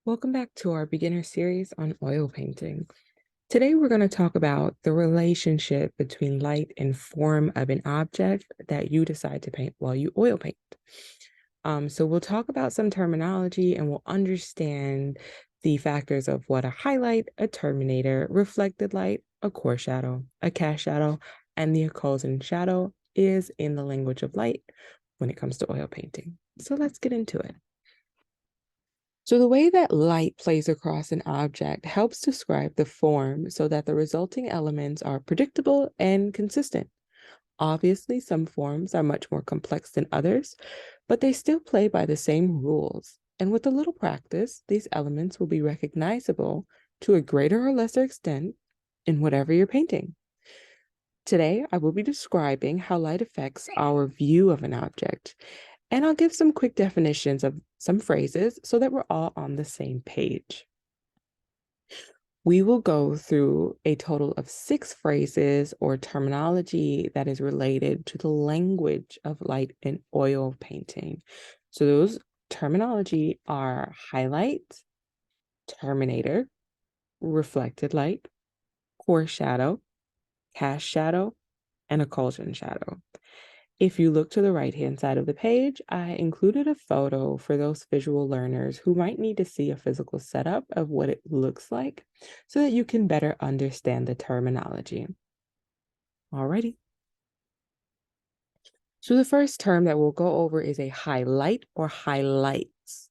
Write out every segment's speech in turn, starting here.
Welcome back to our beginner series on oil painting. Today we're going to talk about the relationship between light and form of an object that you decide to paint while you oil paint. So we'll talk about some terminology and we'll understand the factors of what a highlight, a terminator, reflected light, a core shadow, a cast shadow, and the occlusion shadow is in the language of light when it comes to oil painting. So let's get into it. So the way that light plays across an object helps describe the form so that the resulting elements are predictable and consistent. Obviously, some forms are much more complex than others, but they still play by the same rules. And with a little practice, these elements will be recognizable to a greater or lesser extent in whatever you're painting. Today, I will be describing how light affects our view of an object, and I'll give some quick definitions of some phrases so that we're all on the same page. We will go through a total of 6 phrases or terminology that is related to the language of light and oil painting. So those terminology are highlight, terminator, reflected light, core shadow, cast shadow, and occlusion shadow. If you look to the right-hand side of the page, I included a photo for those visual learners who might need to see a physical setup of what it looks like so that you can better understand the terminology. Alrighty. So the first term that we'll go over is a highlight or highlights.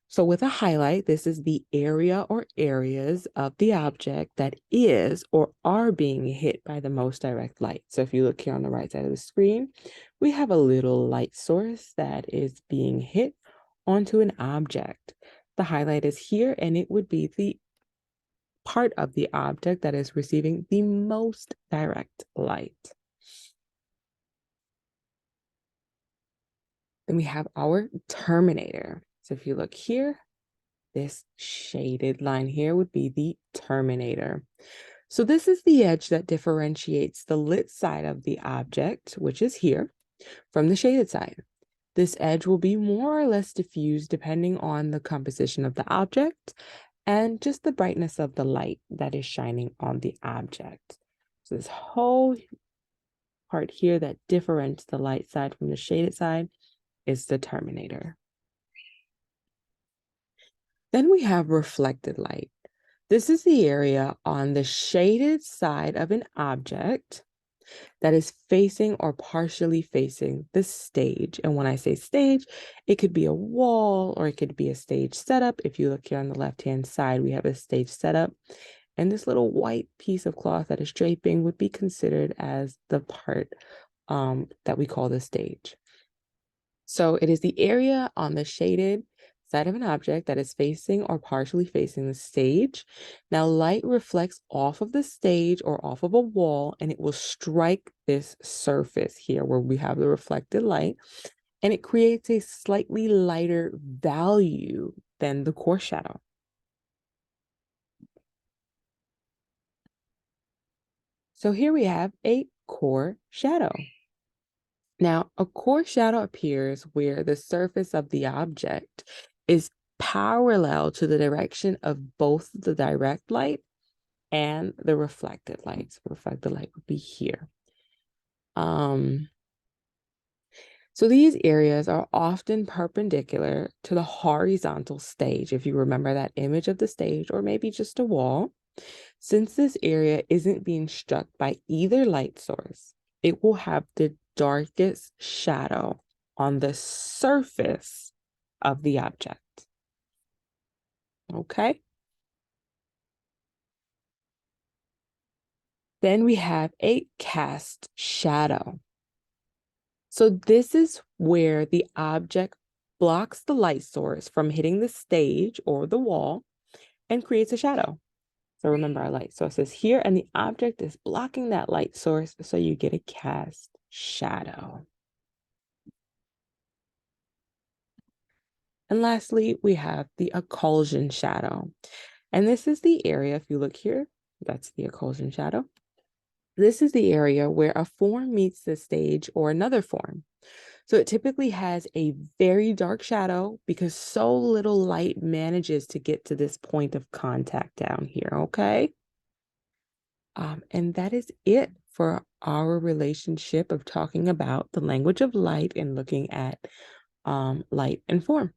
So with a highlight, this is the area or areas of the object that is or are being hit by the most direct light. So if you look here on the right side of the screen, we have a little light source that is being hit onto an object. The highlight is here, and it would be the part of the object that is receiving the most direct light. Then we have our terminator. So if you look here, this shaded line here would be the terminator. So this is the edge that differentiates the lit side of the object, which is here, from the shaded side. This edge will be more or less diffused depending on the composition of the object and just the brightness of the light that is shining on the object. So this whole part here that differentiates the light side from the shaded side is the terminator. Then we have reflected light. This is the area on the shaded side of an object that is facing or partially facing the stage. And when I say stage, it could be a wall or it could be a stage setup. If you look here on the left-hand side, we have a stage setup. And this little white piece of cloth that is draping would be considered as the part that we call the stage. So it is the area on the shaded side of an object that is facing or partially facing the stage. Now, light reflects off of the stage or off of a wall, and it will strike this surface here where we have the reflected light, and it creates a slightly lighter value than the core shadow. So here we have a core shadow. Now, a core shadow appears where the surface of the object is parallel to the direction of both the direct light and the reflected light. So reflected light would be here. So these areas are often perpendicular to the horizontal stage, if you remember that image of the stage, or maybe just a wall. Since this area isn't being struck by either light source, it will have the darkest shadow on the surface of the object. Okay? Then we have a cast shadow. So this is where the object blocks the light source from hitting the stage or the wall and creates a shadow. So remember, our light source is here and the object is blocking that light source, so you get a cast shadow. And lastly, we have the occlusion shadow. And this is the area, if you look here, that's the occlusion shadow. This is the area where a form meets the stage or another form. So it typically has a very dark shadow because so little light manages to get to this point of contact down here, okay? And that is it for our relationship of talking about the language of light and looking at light and form.